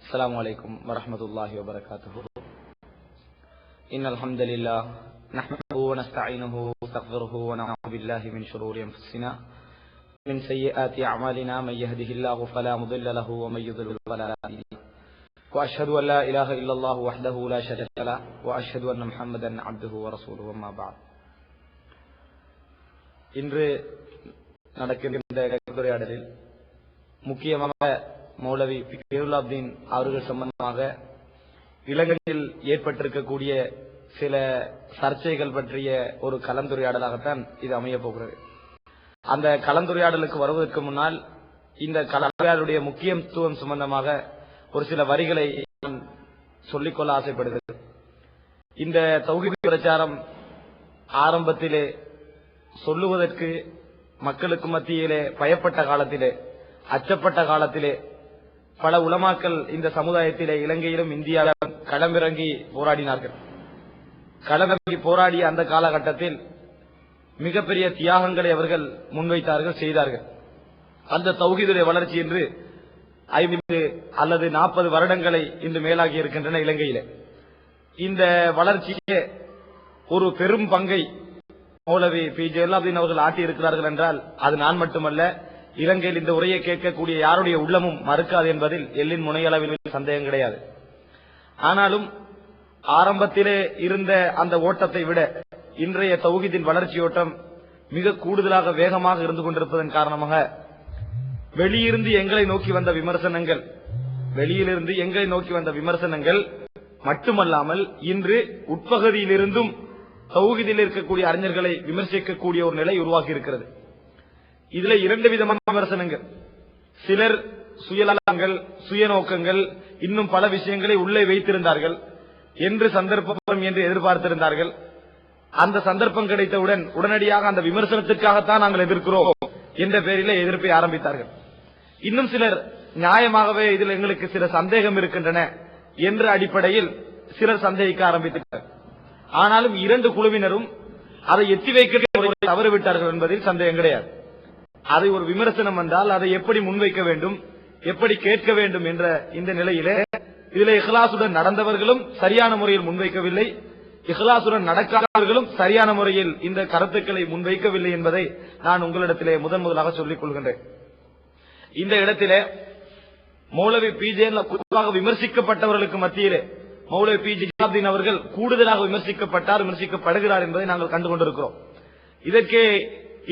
السلام عليكم ورحمة الله وبركاته. إن الحمد لله نحمده ونستعينه ونستغفره ونعوذ بالله من شرور أنفسنا من سيئات أعمالنا من يهده الله فلا مضل له ومن يضلل فلا هادي له وأشهد أن لا إله إلا الله وحده لا شريك له وأشهد أن محمدا عبده ورسوله أما بعد. இன்று நடக்கின்ற கலந்துரையாடலில் முக்கியமாக மௌலவி பிருல்லாப்தீன் அவர்கள் சம்பந்தமாக இலங்கையில் ஏற்பட்டிருக்கக்கூடிய சில சர்ச்சைகள் பற்றிய ஒரு கலந்துரையாடலாகத்தான் இது அமையப் போகிறது. அந்த கலந்துரையாடலுக்கு வருவதற்கு முன்னால் இந்த கலந்துரையாடலுடைய முக்கியத்துவம் சம்பந்தமாக ஒரு சில வரிகளை சொல்லிக்கொள்ள ஆசைப்படுகிறது. இந்த தௌஹீத் பிரச்சாரம் ஆரம்பத்திலே சொல்லுவதற்கு மக்களுக்கு மத்தியிலே பயப்பட்ட காலத்திலே, அச்சப்பட்ட காலத்திலே பல உலமாக்கள் இந்த சமுதாயத்திலே இலங்கையிலும் இந்தியாவிலும் களமிறங்கி போராடினார்கள். களமிறங்கி போராடிய அந்த காலகட்டத்தில் மிகப்பெரிய தியாகங்களை அவர்கள் முன்வைத்தார்கள், செய்தார்கள். அந்த தௌஹீதுடைய வளர்ச்சி இன்று 50 அல்லது 40 வருடங்களை இன்று மேலாகி இருக்கின்றன இலங்கையிலே. இந்த வளர்ச்சியே ஒரு பெரும் பங்கை மௌலவி பி ஜெயலலிதா அவர்கள் ஆட்டியிருக்கிறார்கள் என்றால் அது நான் மட்டுமல்ல, இலங்கையில் இந்த உரையை கேட்கக்கூடிய யாருடைய உள்ளமும் மறுக்காது என்பதில் எல்லின் முனையளவில் சந்தேகம் கிடையாது. ஆனாலும் ஆரம்பத்திலே இருந்த அந்த ஓட்டத்தை விட இன்றைய தௌஹீதின் வளர்ச்சி ஓட்டம் மிக கூடுதலாக வேகமாக இருந்து கொண்டிருப்பதன் காரணமாக வெளியிலிருந்து எங்களை நோக்கி வந்த விமர்சனங்கள் மட்டுமல்லாமல் இன்று உட்பகுதியிலிருந்தும் தௌஹீதில் இருக்கக்கூடிய அறிஞர்களை விமர்சிக்கக்கூடிய ஒரு நிலை உருவாகி இருக்கிறது. இதுல 2 விதமான விமர்சனங்கள். சிலர் சுயநலங்கள், சுயநோக்கங்கள், இன்னும் பல விஷயங்களை உள்ளே வைத்திருந்தார்கள் என்று சந்தர்ப்பம் என்று எதிர்பார்த்திருந்தார்கள். அந்த சந்தர்ப்பம் கிடைத்தவுடன் உடனடியாக அந்த விமர்சனத்திற்காகத்தான் நாங்கள் எதிர்க்கிறோம் என்ற பெயரிலே எதிர்ப்பை ஆரம்பித்தார்கள். இன்னும் சிலர் நியாயமாகவே இதில் எங்களுக்கு சில சந்தேகம் இருக்கின்றன என்ற அடிப்படையில் சிலர் சந்தேகிக்க ஆரம்பித்தார்கள். ஆனாலும் 2 குழுவினரும் அதை எத்தி வைக்க தவறிவிட்டார்கள் என்பதில் சந்தேகம் கிடையாது. அதை ஒரு விமர்சனம் வந்தால் அதை எப்படி முன்வைக்க வேண்டும், எப்படி கேட்க வேண்டும் என்ற இந்த நிலையிலே இதிலே இஹ்லாசுடன் நடந்தவர்களும் சரியான முறையில் முன்வைக்கவில்லை, இஹ்லாசுடன் நடக்காதவர்களும் சரியான முறையில் இந்த கருத்துக்களை முன்வைக்கவில்லை என்பதை நான் உங்களிடத்திலே முதலாக சொல்லிக் கொள்கின்றேன். இந்த இடத்திலே மௌலவி பி ஜெயலலிதா குறிப்பாக விமர்சிக்கப்பட்டவர்களுக்கு மத்தியிலே மௌலவி பி ஜெயலலிதா அவர்கள் கூடுதலாக விமர்சிக்கப்படுகிறார் என்பதை நாங்கள் கண்டுகொண்டிருக்கிறோம். இதற்கே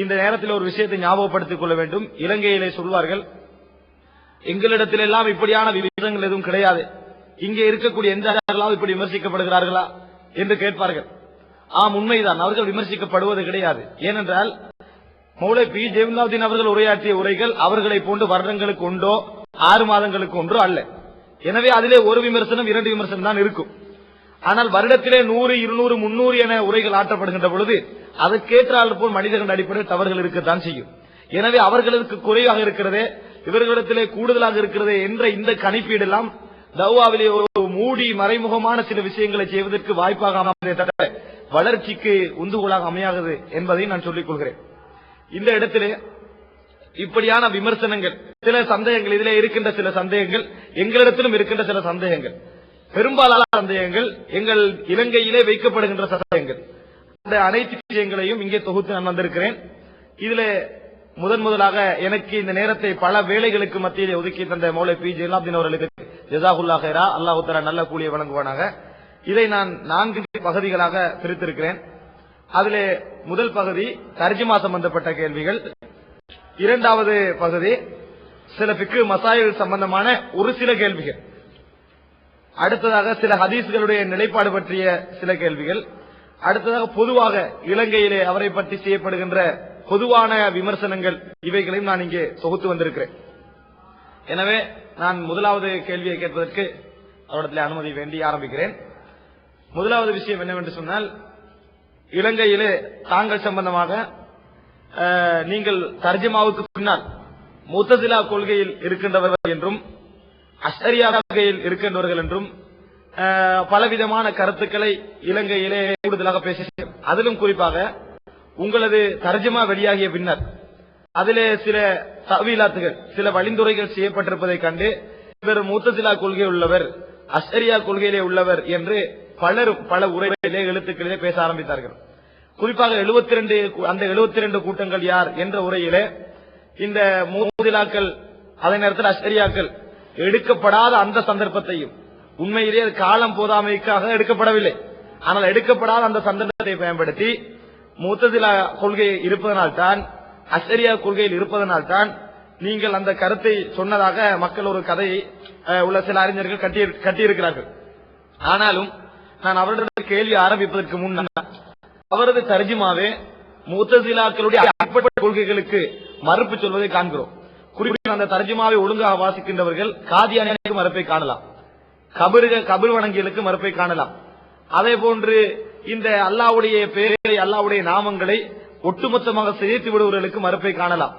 இந்த நேரத்தில் ஒரு விஷயத்தை ஞாபகப்படுத்திக் கொள்ள வேண்டும். இலங்கையிலே சொல்வார்கள், எங்களிடத்தில் எல்லாம் இப்படியான விமர்சனங்கள் எதுவும் கிடையாது, இங்கே இருக்கக்கூடிய எந்த இப்படி விமர்சிக்கப்படுகிறார்களா என்று கேட்பார்கள். ஆம், உண்மைதான், அவர்கள் விமர்சிக்கப்படுவது கிடையாது. ஏனென்றால் மௌலவி பி ஜெயலலிதா அவர்கள் உரையாற்றிய உரைகள் அவர்களை போன்று வருடங்களுக்கு ஒன்றோ 6 மாதங்களுக்கு ஒன்றோ அல்ல. எனவே அதிலே ஒரு விமர்சனம் 2 விமர்சனம் தான் இருக்கும். ஆனால் வருடத்திலே 100, 200, 300 என உரைகள் ஆற்றப்படுகின்ற பொழுது அதற்கேற்றால் போல் மனிதர்கள் அடிப்படையில் தவறுகள் இருக்கத்தான் செய்யும். எனவே அவர்களுக்கு குறைவாக இருக்கிறதே, இவர்களிடத்திலே கூடுதலாக இருக்கிறதே என்ற இந்த கணிப்பீடெல்லாம் தௌவாவிலே ஒரு மூடி மறைமுகமான சில விஷயங்களை செய்வதற்கு வாய்ப்பாக அமைந்தே தவிர வளர்ச்சிக்கு உந்துகோலாக அமையாது என்பதை நான் சொல்லிக் கொள்கிறேன். இந்த இடத்திலே இப்படியான விமர்சனங்கள், சில சந்தேகங்கள், இதிலே இருக்கின்ற சில சந்தேகங்கள், எங்களிடத்திலும் இருக்கின்ற சில சந்தேகங்கள், பெரும்பாலான சந்தேகங்கள் எங்கள் இலங்கையிலே வைக்கப்படுகின்ற சந்தேகங்கள், அந்த அனைத்து விஷயங்களையும் இங்கே தொகுத்து நான் வந்திருக்கிறேன். இதிலே முதலாக எனக்கு இந்த நேரத்தை பல வேலைகளுக்கு மத்தியிலே ஒதுக்கி தந்த மௌலவி பி ஜெயலலிதா அவர்களுக்கு ஜஸாகுல்லாஹ் ஹைரா, அல்லாஹ் தஆலா நல்ல கூலியை வழங்குவானாக. இதை நான் 4 பகுதிகளாக பிரித்திருக்கிறேன். அதிலே முதல் பகுதி தர்ஜுமா சம்பந்தப்பட்ட கேள்விகள், 2வது பகுதி சில ஃபிக்ஹ் மசாயில் சம்பந்தமான ஒரு சில கேள்விகள், அடுத்ததாக சில ஹதீஸ்களுடைய நிலைப்பாடு பற்றிய சில கேள்விகள், அடுத்ததாக பொதுவாக இலங்கையிலே அவரை பற்றி செய்யப்படுகின்ற பொதுவான விமர்சனங்கள், இவைகளையும் நான் இங்கே தொகுத்து வந்திருக்கிறேன். எனவே நான் முதலாவது கேள்வியை கேட்பதற்கு அவரிடத்தில் அனுமதி வேண்டி ஆரம்பிக்கிறேன். முதலாவது விஷயம் என்னவென்று சொன்னால், இலங்கையிலே தாங்கள் சம்பந்தமாக நீங்கள் தர்ஜுமாவுக்கு பின்னால் முத்தசிலா கொள்கையில் இருக்கின்றவர்கள் என்றும் அஷ்அரியா கொள்கையில் இருக்கின்றவர்கள் என்றும் பலவிதமான கருத்துக்களை இலங்கையிலே கூடுதலாக பேசினோம். அதிலும் குறிப்பாக உங்களது தர்ஜுமா வெளியாகிய பின்னர் அதிலே சில தவீலாத்துகள், சில வழிந்துரைகள் செய்யப்பட்டிருப்பதை கண்டு இவர் முத்தசிலா கொள்கை உள்ளவர், அஷ்அரியா கொள்கையிலே உள்ளவர் என்று பலரும் பல உரைகளிலே எழுத்துக்களிலே பேச ஆரம்பித்தார்கள். குறிப்பாக 72 கூட்டங்கள் யார் என்ற உரையிலே இந்த முத்தசிலாக்கள் அதே நேரத்தில் அஷ்அரியாக்கள் எடுக்கப்படாத அந்த சந்தர்ப்பத்தையும், உண்மையிலே அது காலம் போதாமைக்காக எடுக்கப்படவில்லை, ஆனால் எடுக்கப்படாத அந்த சந்தர்ப்பத்தை பயன்படுத்தி முத்தசிலா கொள்கை இருப்பதனால்தான், அஷ்அரியா கொள்கையில் இருப்பதனால்தான் நீங்கள் அந்த கருத்தை சொன்னதாக மக்கள் ஒரு கதையை உள்ள சில அறிஞர்கள் கட்டியிருக்கிறார்கள். ஆனாலும் நான் அவர்களிடம் கேள்வி ஆரம்பிப்பதற்கு முன்னால் அவரது தர்ஜுமாவே முத்தசிலாக்களுடைய அடிப்படை கொள்கைகளுக்கு மறுப்பு சொல்வதை காண்கிறோம். குறிப்பிட்ட அந்த தர்ஜுமாவை ஒழுங்காக வாசிக்கின்றவர்கள் காதியானிக்கு மறுப்பை காணலாம், கபர் வணங்கிகளுக்கு மறுப்பை காணலாம். அதே போன்று இந்த அல்லாஹ்வுடைய பெயரை, அல்லாஹ்வுடைய நாமங்களை ஒட்டுமொத்தமாக சிதைத்து விடுவர்களுக்கு மறுப்பை காணலாம்.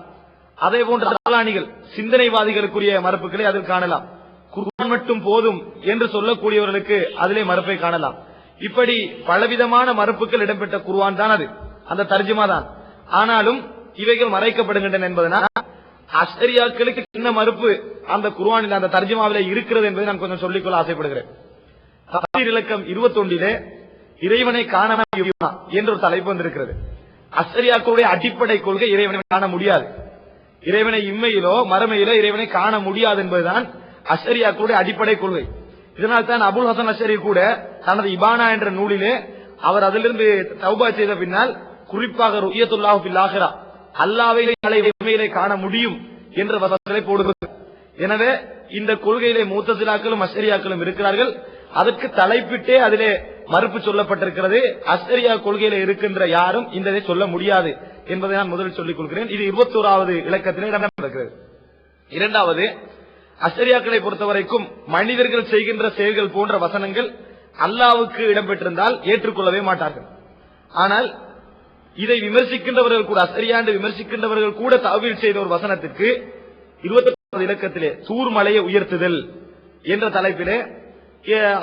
அதே போன்ற அல்லாஹ்வாதிகள், சிந்தனைவாதிகளுக்குரிய மறுப்புகளை அதில் காணலாம். குர்ஆன் மட்டும் போதும் என்று சொல்லக்கூடியவர்களுக்கு அதிலே மறுப்பை காணலாம். இப்படி பலவிதமான மறுப்புகள் இடம்பெற்ற குர்ஆன் தான் அது, அந்த தர்ஜுமா தான். ஆனாலும் இவைகள் மறைக்கப்படுகின்றன என்பதனால் அஷ்அரியாக்களுக்கு என்ன மறுப்பு அந்த குர்ஆனில், அந்த தர்ஜுமாவிலே இருக்கிறது என்பதை நான் கொஞ்சம் சொல்லிக்கொள்ள ஆசைப்படுகிறேன். தஃசீர் இலக்கம் 21 இறைவனை காண முடியுமா என்ற ஒரு தலைப்பு வந்திருக்கிறது. அஷ்அரியாக்களுடைய அடிப்படை கொள்கை இறைவனை காண முடியாது, இறைவனை இம்மையிலோ மறுமையிலோ இறைவனை காண முடியாது என்பதுதான் அஷ்அரியாக்களுடைய அடிப்படை கொள்கை. இதனால் தான் அபுல் ஹசன் அஷ்அரி கூட தனது இபானா என்ற நூலிலே அவர் அதிலிருந்து தௌபா செய்த பின்னால் குறிப்பாக ருயத்துல்லாஹு ஃபில் ஆகிரா, அல்லாஹ்வை இம்மையிலே காண முடியும் என்ற வசனங்களை போடுகிறார். எனவே இந்த கொள்கையிலே முத்தசிலாக்களும் அஷ்அரியாக்களும் இருக்கிறார்கள். அதற்கு தலைப்பிட்டே அதிலே மறுப்பு சொல்லப்பட்டிருக்கிறது. அஷ்அரியா கொள்கையில இருக்கின்ற யாரும் இந்த சொல்ல முடியாது என்பதை நான் முதலில் சொல்லிக் கொள்கிறேன். இது 21வது இலக்கத்திலே இடம்பெற்றிருக்கிறது. இரண்டாவது, அஷ்அரியாக்களை பொறுத்தவரைக்கும் மனிதர்கள் செய்கின்ற செயல்கள் போன்ற வசனங்கள் அல்லாஹ்வுக்கு இடம்பெற்றிருந்தால் ஏற்றுக்கொள்ளவே மாட்டார்கள். ஆனால் இதை விமர்சிக்கின்றவர்கள் கூட, அஷ்அரியா என்று விமர்சிக்கின்றவர்கள் கூட தஅவீல் செய்த ஒரு வசனத்திற்கு 21வது இலக்கத்திலே தூர் மலையை உயர்த்துதல் என்ற தலைப்பிலே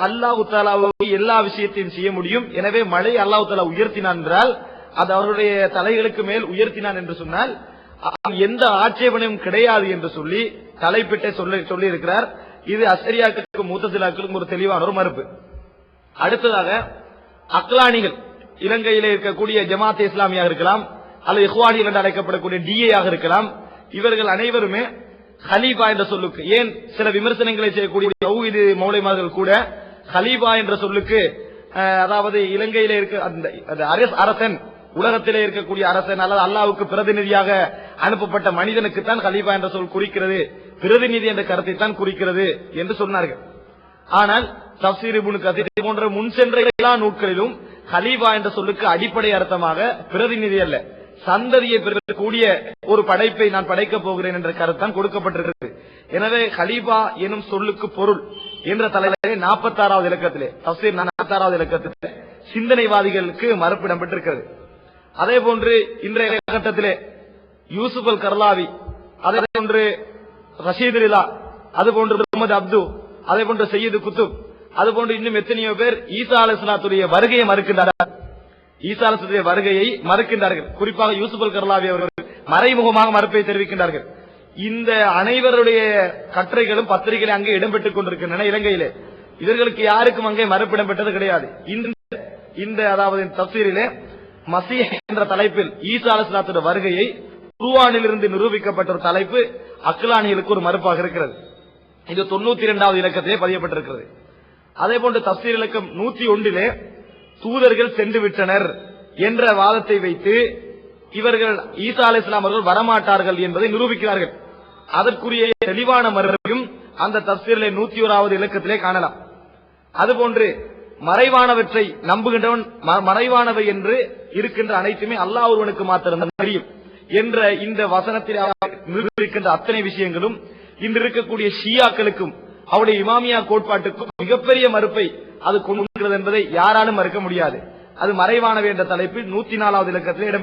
அல்லாஹ் தஆலாவுக்கு எல்லா விஷயத்தையும் செய்ய முடியும், எனவே மழை அல்லாஹ் தஆலா உயர்த்தினான் என்றால் அது அவருடைய தலைகளுக்கு மேல் உயர்த்தினான் என்று சொன்னால் எந்த ஆட்சேபனையும் கிடையாது என்று சொல்லி தலைப்பிட்டே சொல்லி இருக்கிறார். இது அஷ்அரியாக்களுக்கும் முத்தசிலாக்களுக்கும் ஒரு தெளிவான ஒரு மறுப்பு. அடுத்ததாக அக்லானிகள், இலங்கையிலே இருக்கக்கூடிய ஜமாத் இஸ்லாமியாக இருக்கலாம் அல்லது இஹ்வானிகள் என்று அழைக்கப்படக்கூடிய டிஏ ஆக இருக்கலாம், இவர்கள் அனைவருமே ஹலீஃபா என்ற சொல்லுக்கு, ஏன் சில விமர்சனங்களை செய்யக்கூடிய தௌஹீத் மௌலைமார்கள் கூட ஹலீஃபா என்ற சொல்லுக்கு, அதாவது இலங்கையிலே இருக்க அந்த அரசன், உலகத்திலே இருக்கக்கூடிய அரசன் அல்லது அல்லாஹ்வுக்கு பிரதிநிதியாக அனுப்பப்பட்ட மனிதனுக்கு தான் ஹலீஃபா என்ற சொல் குறிக்கிறது, பிரதிநிதி என்ற கருத்தை தான் குறிக்கிறது என்று சொன்னார்கள். ஆனால் தஃசீர் இப்னு கதீர் போன்ற முன் சென்ற எல்லா நூல்களிலும் ஹலீஃபா என்ற சொல்லுக்கு அடிப்படை அர்த்தமாக பிரதிநிதி அல்ல, சந்ததியை பெறக்கூடிய ஒரு படைப்பை நான் படைக்கப் போகிறேன் என்ற கருத்தான் கொடுக்கப்பட்டிருக்கிறது. எனவே ஹலீஃபா எனும் சொல்லுக்கு பொருள் என்ற தலைப்பிலே 46வது இலக்கத்திலே, தஃசீர் 46வது இலக்கத்திலே சிந்தனைவாதிகளுக்கு மறுப்பு இடம்பெற்றிருக்கிறது. அதே போன்று இன்றைய காலகட்டத்திலே யூசுப் அல் கர்லாவி, அதே போன்று ரஷீத் ரிலா, அதுபோன்று முகமது அப்து, அதே போன்று சையீது குத்துப், அதுபோன்று இன்னும் எத்தனையோ பேர் ஈசா அலைஹிஸ்ஸலாத்துடைய வருகையை மறுக்கின்றார்கள். ஈசா அலைஹிஸ்ஸலாத்துடைய வருகையை மறுக்கின்றார்கள். குறிப்பாக யூசுப் அல் கர்லாவி அவர்கள் மறைமுகமாக மறுப்பை தெரிவிக்கின்றார்கள். இந்த அனைவருடைய கட்டுரைகளும் பத்திரிகையிலே அங்கே இடம்பெற்றுக் கொண்டிருக்கின்றன இலங்கையிலே. இவர்களுக்கு யாருக்கும் அங்கே மறுப்பு இடம்பெற்றது கிடையாது. இந்த அதாவது தஃசீரிலே மசீஹ் என்ற தலைப்பில் ஈசா அலைஹிஸ்ஸலாத்துடைய வருகையை குர்ஆனிலிருந்து நிரூபிக்கப்பட்ட ஒரு தலைப்பு அக்லானிகளுக்கு ஒரு மறுப்பாக இருக்கிறது. இது 92வது இலக்கத்திலே பதியப்பட்டிருக்கிறது. அதே போன்று தஃசீர் இலக்கம் 101 தூதர்கள் சென்று விட்டனர் என்ற வாதத்தை வைத்து இவர்கள் ஈசா அலைஹிஸ்ஸலாம் அவர்கள் வரமாட்டார்கள் என்பதை நிரூபிக்கிறார்கள். அதற்குரிய தெளிவான மறுப்பையும் அந்த தஃசீரிலே 101வது இலக்கத்திலே காணலாம். அதுபோன்று மறைவானவற்றை நம்புகின்றவன் மறைவானவை என்று இருக்கின்ற அனைத்துமே அல்லாஹ் ஒருவனுக்கு மாத்திரம் தெரியும் என்ற இந்த வசனத்தில் நிரூபிக்கின்ற அத்தனை விஷயங்களும் இன்று இருக்கக்கூடிய ஷியாக்களுக்கும் அவருடைய இமாமியா கோட்பாட்டுக்கும் மிகப்பெரிய மறுப்பை அது கொண்டிருக்கிறது என்பதை யாராலும் மறுக்க முடியாது. அது மறைவானவை என்ற தலைப்பில் 104வது இலக்கத்திலே இடம்